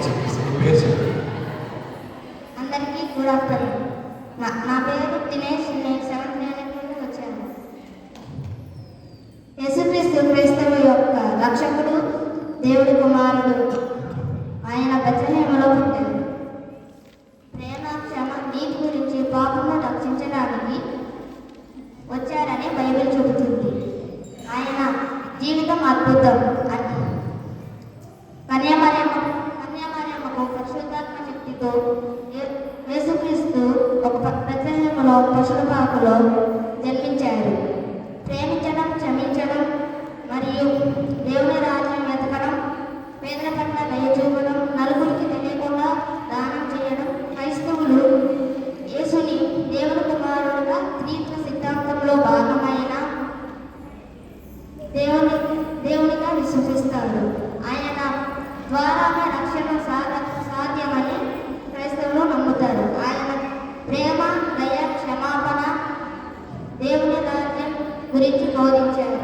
చెప్పేసి మీ పేరు చెప్పండి. అందరికీ గుడ్ ఆఫ్టర్నూన్. నా పేరు దినేష్. నేను 7th స్టాండర్డ్ నుండి వచ్చాను. యేసుక్రీస్తు క్రైస్తవ యొక్క రక్షకుడు, దేవుడి కుమారుడు. ఆయన బెత్లెహేములో పుట్టారు. ప్రేమ, క్షమ, నీతి గురించి పాపను రక్షించడానికి వచ్చారని బైబిల్ చెబుతుంది. ఆయన జీవితం అద్భుతం. కన్యామరియమ్మకు పరిశుద్ధాత్మ శక్తితో యేసుక్రీస్తు ఒక బెత్లెహేములో పశుల పాకలో జన్మించారు. ప్రేమించడం, క్షమించడం మరియు దేవుని రాజ్యం వెతకడం, పేదల పట్ల దయ చూపడం, నలుగురికి తెలియకుండా దానం చేయడం క్రైస్తవులు యేసుని దేవుని కుమారుడుగా త్రిత్వ సిద్ధాంతంలో భాగమైన దేవునిగా విశ్వసిస్తారు. ఆయన ద్వారానే రక్షణ సాధ్యమని క్రైస్తవులు నమ్ముతారు. ఆయన ప్రేమ, దయ, క్షమాపణ, దేవుని రాజ్యం గురించి బోధించారు.